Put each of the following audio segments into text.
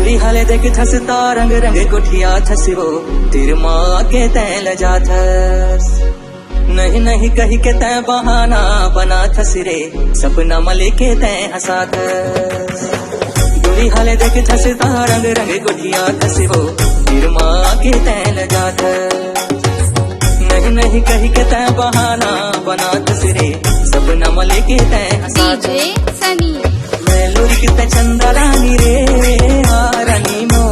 दूरी हाले देख थसता रंग रंग कोठिया थसवो तेर माँ के तय लजा थस। नहीं नहीं कही के तय बहाना बना थस रे सपना मले के तय हंसा थस। दूरी हाले देख थसता रंग रंग कोठिया थसवो तेर माँ के तय लजा थस। नहीं नहीं कही के तय बहाना बना थस रे सपना मले के तय हंसा थस। मैं लोरी कितना चंदा रानी रे रानी मो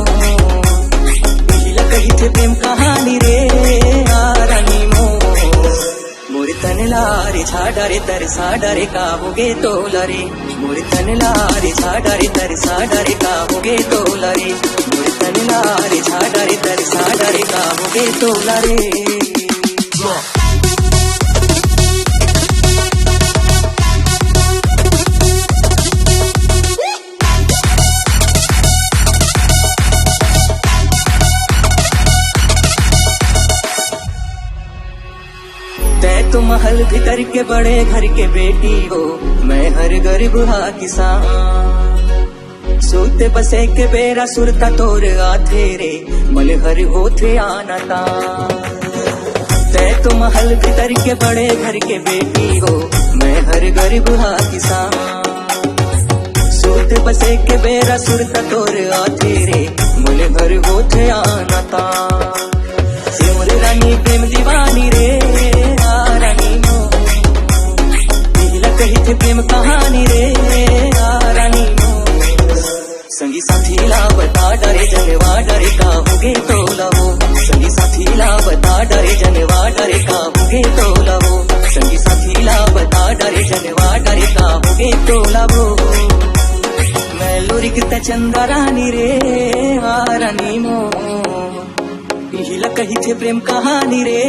कही थे प्रेम कहानी रे रानी मो मोरे तन लारे छाड़ा रे तरसा डरे का होगे तो लरे। मोरे तन लारे छाड़ा रे तरसा डरे का होगे तो लरे। मोरे तन लारे छाड़ा रे तरसा डरे का होगे तो लरे। तै तो महल भीतर के बड़े घर के बेटी हो मैं हर गरीब हा किसान। सोते बसे के बेरा सुरता तोर आथे रे मल हर होथे आना ता। तै तो महल भीतर के बड़े घर के बेटी हो मैं हर गरीब हा किसान। सोते बसे के बेरा सुरता तोर आथे रे मल हर होथे आना ता। सिमर रानी प्रेम दीवानी रे रानी मो कही थे प्रेम कहानी रे रानी मो। संगी साथी ला बता डरे जनवा डरे का होगे तो लवो। संगी साथी ला बता डरे जनवा डरे का होगे तो लवो। संगी साथी ला बता डरे जनवा डरे का होगे तो लवो। मैं लोरी कितना चंदा रानी रे रानी मो कही थे प्रेम कहानी रे